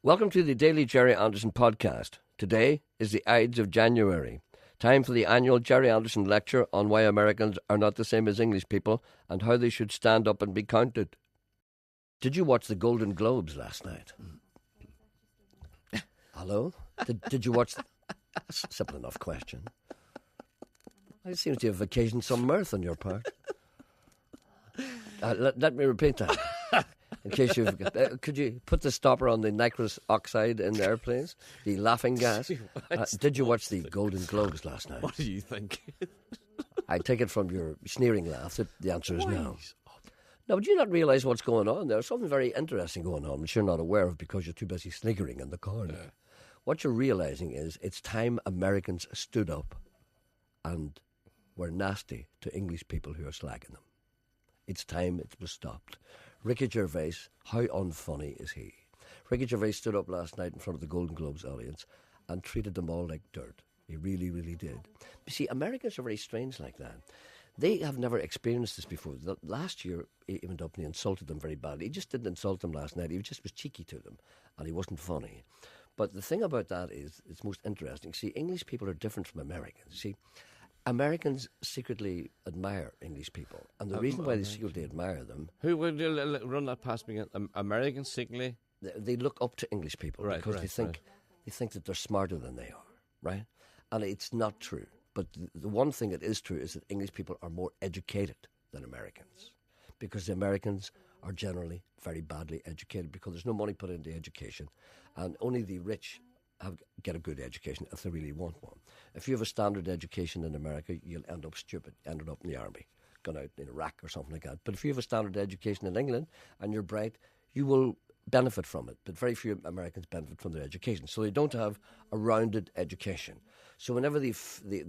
Welcome to the Daily Jerry Anderson podcast. Today is the Ides of January. Time for the annual Jerry Anderson lecture on why Americans are not the same as English people and how they should stand up and be counted. Did you watch the Golden Globes last night? Hello? Did you watch... That's a simple enough question. It seems to have occasioned some mirth on your part. Let me repeat that. In case you've... could you put the stopper on the nitrous oxide in there, please? The laughing gas. Did you watch the Golden Globes last night? What do you think? I take it from your sneering laugh that the answer is no. No, but do you not realise what's going on? There's something very interesting going on, which you're not aware of because you're too busy sniggering in the corner. Yeah. What you're realising is it's time Americans stood up and were nasty to English people who are slagging them. It's time it was stopped. Ricky Gervais, how unfunny is he? Ricky Gervais stood up last night in front of the Golden Globes audience and treated them all like dirt. He really, really did. You see, Americans are very strange like that. They have never experienced this before. Last year, he went up and he insulted them very badly. He just didn't insult them last night. He just was cheeky to them, and he wasn't funny. But the thing about that is, it's most interesting. See, English people are different from Americans. See, Americans secretly admire English people, and the reason why they secretly admire them... Who would you run that past me again? Americans secretly? They look up to English people because they think that they're smarter than they are, right? And it's not true. But the one thing that is true is that English people are more educated than Americans, because the Americans are generally very badly educated because there's no money put into education, and only the rich get a good education if they really want one. If you have a standard education in America, you'll end up stupid, ended up in the army, gone out in Iraq or something like that. But if you have a standard education in England and you're bright, you will benefit from it. But very few Americans benefit from their education. So they don't have a rounded education. So whenever they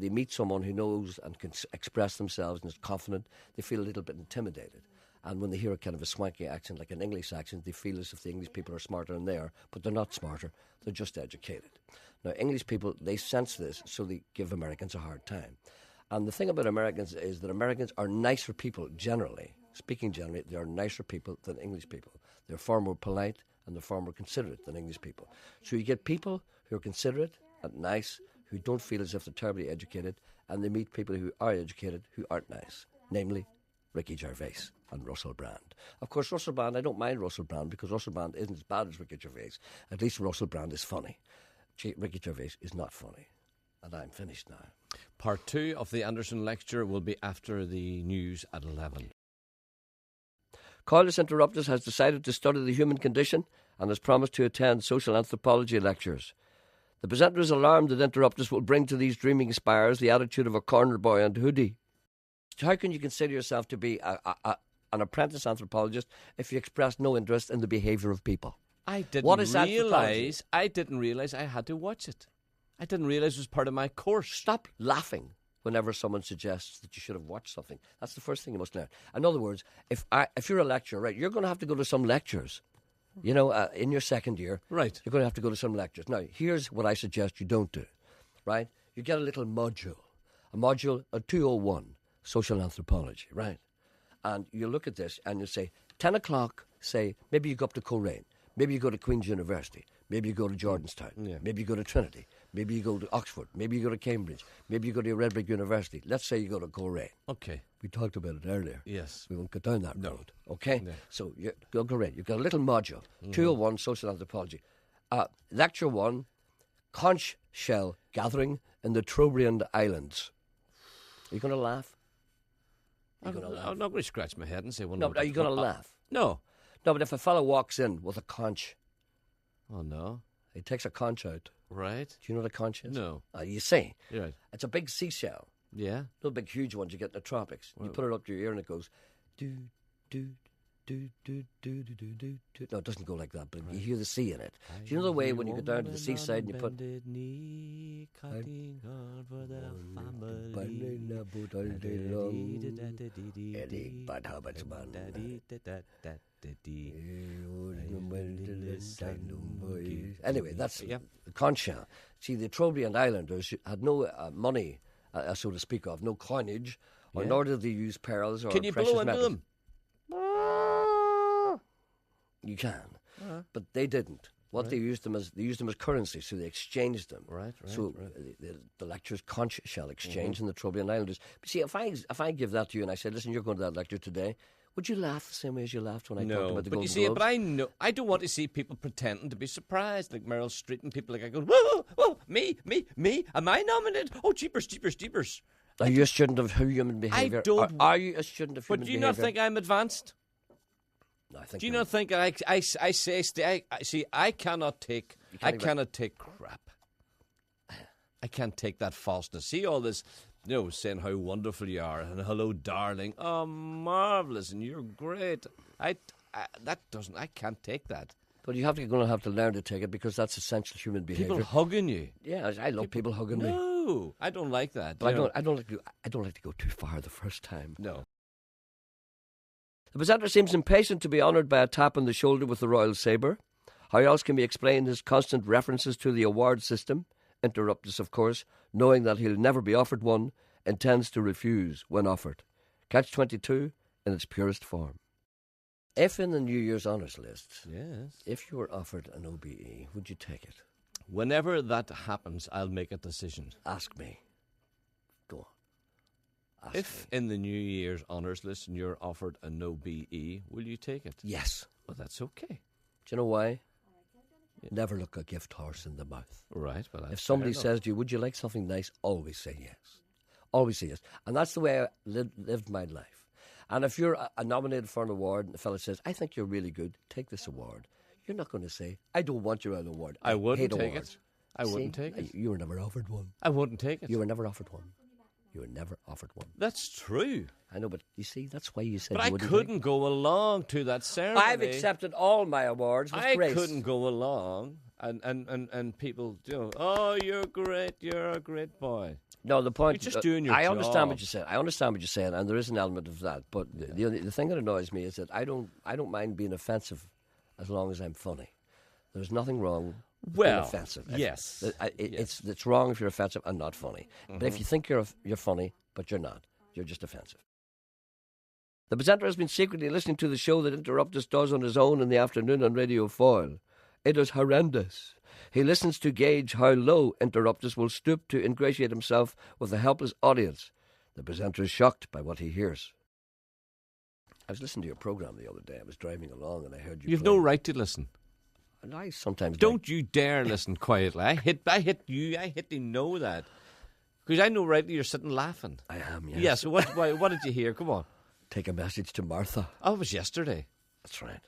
meet someone who knows and can express themselves and is confident, they feel a little bit intimidated. And when they hear a kind of a swanky accent, like an English accent, they feel as if the English people are smarter than they are. But they're not smarter. They're just educated. Now, English people, they sense this, so they give Americans a hard time. And the thing about Americans is that Americans are nicer people generally. Speaking generally, they are nicer people than English people. They're far more polite and they're far more considerate than English people. So you get people who are considerate and nice, who don't feel as if they're terribly educated, and they meet people who are educated who aren't nice, namely Ricky Gervais and Russell Brand. Of course, Russell Brand, I don't mind Russell Brand because Russell Brand isn't as bad as Ricky Gervais. At least Russell Brand is funny. Ricky Gervais is not funny. And I'm finished now. Part 2 of the Anderson lecture will be after the news at 11. Coilus Interruptus has decided to study the human condition and has promised to attend social anthropology lectures. The presenter is alarmed that Interruptus will bring to these dreaming spires the attitude of a corner boy and hoodie. How can you consider yourself to be an apprentice anthropologist if you express no interest in the behaviour of people? I didn't realise I had to watch it. I didn't realise it was part of my course. Stop laughing whenever someone suggests that you should have watched something. That's the first thing you must learn. In other words, if you're a lecturer, right, you're going to have to go to some lectures. You know, in your second year, right, you're going to have to go to some lectures. Now, here's what I suggest you don't do, right? You get a little module, a 201, social anthropology, right? And you look at this and you say, 10 o'clock, say, maybe you go up to Coleraine, maybe you go to Queen's University, maybe you go to Jordanstown, maybe you go to Trinity, maybe you go to Oxford, maybe you go to Cambridge, maybe you go to Redbrick University. Let's say you go to Coleraine. Okay. We talked about it earlier. Yes. We won't go down that road. Okay? No. So you go Coleraine. You've got a little module, 201, social anthropology. Lecture 1, conch shell gathering in the Trobriand Islands. Are you going to laugh? I'm not going to scratch my head and say, well, no, but are you going to laugh? No. No, but if a fellow walks in with a conch. Oh, no. He takes a conch out. Right. Do you know what a conch is? No. You see. Right. It's a big seashell. Yeah. No big, huge ones you get in the tropics. Well, you put it up to your ear and it goes, do, do, do, do, do, do, do, do. No, it doesn't go like that, but you hear the sea in it. Do you know the way when you go down to the seaside and you put... Anyway, that's the conch shell. See, the Trobriand Islanders had no money, so to speak of, no coinage, or nor did they use pearls or precious metals. Can you blow into them? You can, but they didn't. What they used them as currency, so they exchanged them. Right. So the lecturer's conch shell exchange in the Trobriand Islanders. But see, if I give that to you and I said, listen, you're going to that lecture today, would you laugh the same way as you laughed when I talked about the Golden Globes? But I know I don't want to see people pretending to be surprised, like Meryl Streep and people like I go, whoa, me, am I nominated? Oh, jeepers. Are you a student of human behaviour? Are you a student of human behaviour? But do you not think I'm advanced? No, I think. Do you not think that I say I cannot take crap. I can't take that falseness. See all this, saying how wonderful you are and hello, darling. Oh, marvelous, and you're great. I can't take that. But you're going to have to learn to take it because that's essential human behaviour. People hugging you. Yeah, I love people hugging me. No, I don't like that. But I don't like to go too far the first time. No. The presenter seems impatient to be honoured by a tap on the shoulder with the royal sabre. How else can we explain his constant references to the award system? Interruptus, of course, knowing that he'll never be offered one, intends to refuse when offered. Catch-22 in its purest form. If in the New Year's honours list, if you were offered an OBE, would you take it? Whenever that happens, I'll make a decision. Ask me. Go on. If in the New Year's honours list you're offered an OBE, will you take it? Yes. Well, that's okay. Do you know why? Never look a gift horse in the mouth. Right. Well, if somebody says to you, would you like something nice, always say yes. Always say yes. And that's the way I lived my life. And if you're nominated for an award and the fella says, I think you're really good, take this award, you're not going to say, I don't want your award. I wouldn't take awards. it. I wouldn't take it. You were never offered one. I wouldn't take it. You were never offered one. You were never offered one. That's true. I know, but you see, that's why you said but you wouldn't. But I couldn't go along to that ceremony. I've accepted all my awards with grace. I couldn't go along and people, oh, you're great, you're a great boy. No, the point. You're just doing your job. I understand what you're saying. I understand what you're saying, and there is an element of that. But the thing that annoys me is that I don't mind being offensive as long as I'm funny. There's nothing wrong with being offensive. Yes. It's wrong if you're offensive and not funny. Mm-hmm. But if you think you're funny, but you're not, you're just offensive. The presenter has been secretly listening to the show that Interruptus does on his own in the afternoon on Radio Foyle. It is horrendous. He listens to gauge how low Interruptus will stoop to ingratiate himself with a helpless audience. The presenter is shocked by what he hears. I was listening to your programme the other day. I was driving along and I heard you. You've no right to listen. And I sometimes don't you dare listen quietly. I hit you. I hit you know that because I know rightly you're sitting laughing. I am. Yes. Yeah. So what did you hear? Come on. Take a message to Martha. Oh, it was yesterday. That's right.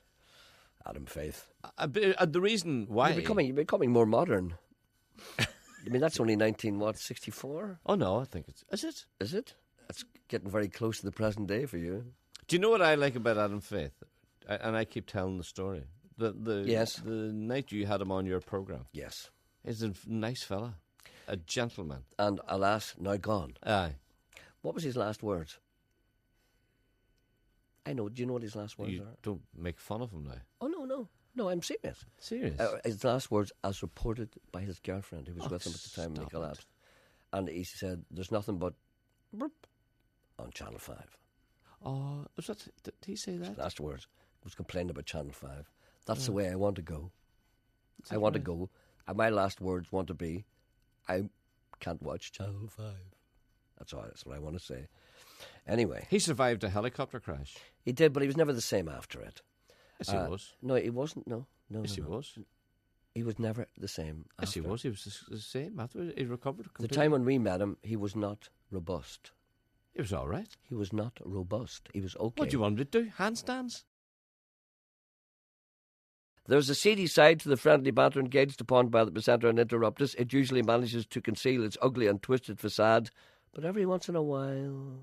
Adam Faith. The reason why you're becoming more modern. I mean, that's only 64. Oh no, I think is it? Is it? That's getting very close to the present day for you. Do you know what I like about Adam Faith? And I keep telling the story. Yes. The night you had him on your programme. Yes. He's a nice fella, a gentleman, and alas, now gone. Aye. What was his last words? I know. Do you know what his last words are? Don't make fun of him now. Oh, no, I'm serious. Serious? His last words, as reported by his girlfriend, who was with him at the time when he collapsed. And he said, there's nothing but burp on Channel 5. Oh, did he say that? His last words. He was complaining about Channel 5. That's the way I want to go. I want to go. And my last words want to be, I can't watch Channel 5. That's what I want to say. Anyway. He survived a helicopter crash. He did, but he was never the same after it. Yes, he was. No, he wasn't. No. Yes, he was. He was never the same after. Yes, he was. He was the same after. He recovered completely. The time when we met him, he was not robust. He was all right. He was not robust. He was okay. What do you want him to do? Handstands? There's a seedy side to the friendly banter engaged upon by the presenter and Interruptus. It usually manages to conceal its ugly and twisted facade, but every once in a while...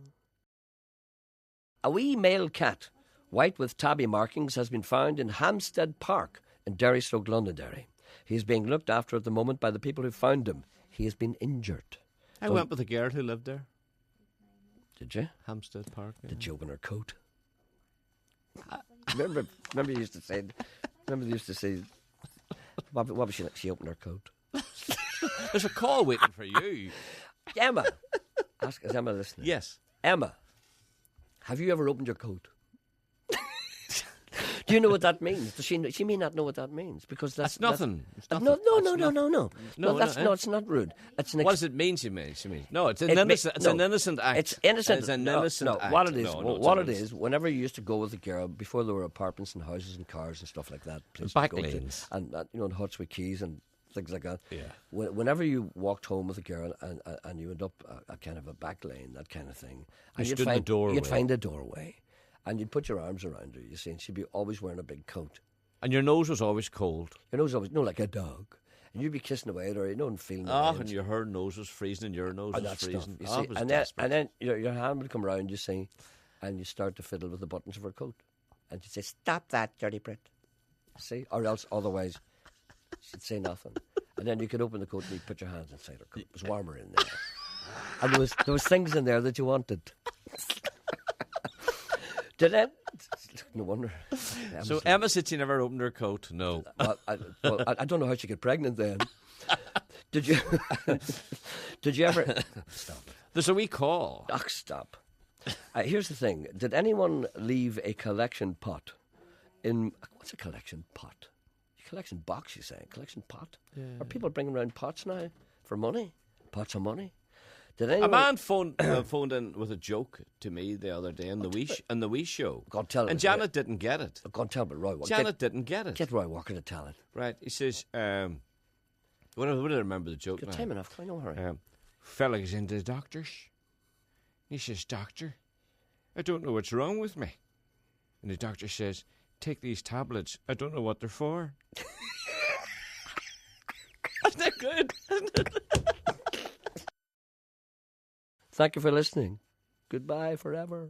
A wee male cat, white with tabby markings, has been found in Hampstead Park in Derry/Stoke Londonderry. He is being looked after at the moment by the people who found him. He has been injured. I went with a girl who lived there. Did you? Hampstead Park. Yeah. Did you open her coat? Remember you used to say... Remember they used to say, what was she opened her coat? There's a call waiting for you. Emma. Is Emma listening? Yes. Emma, have you ever opened your coat? Do you know what that means? Does she may not know what that means because that's nothing. No. No, it's not rude. It's what does it mean? She means no. It's an innocent. It's an innocent act. It's innocent. It's an innocent act. What it is? What it is? Whenever you used to go with a girl before there were apartments and houses and cars and stuff like that, back lanes, and and huts with keys and things like that. Yeah. Whenever you walked home with a girl and you went up a kind of a back lane, that kind of thing, and you'd find a doorway. And you'd put your arms around her, you see, and she'd be always wearing a big coat. And your nose was always cold. Your nose always, like a dog. And you'd be kissing away at her, and feeling and her nose was freezing and your nose was freezing. You see, and then your hand would come around, you see, and you start to fiddle with the buttons of her coat. And she'd say, "Stop that, dirty Brit." See? Or else, otherwise, she'd say nothing. And then you could open the coat and you'd put your hands inside her coat. It was warmer in there. And there was things in there that you wanted. Did it? No wonder. So Emma said she never opened her coat. No. I don't know how she got pregnant then. Did you? Did you ever? Stop. There's a wee call. Ugh, stop. Here's the thing. Did anyone leave a collection pot in? What's a collection pot? A collection box, you say? Collection pot? Yeah. Are people bringing around pots now for money? Pots of money? A man phoned in with a joke to me the other day in the wee show. God, tell it. And Janet didn't get it. God, tell it, Roy. Janet didn't get it. Get Roy Walker to tell it. Right. He says, what did I remember the joke now? Time enough. I know hurry. Fella goes into the doctor's. He says, "Doctor, I don't know what's wrong with me." And the doctor says, "Take these tablets. I don't know what they're for." Isn't that good? Isn't it? Thank you for listening. Goodbye forever.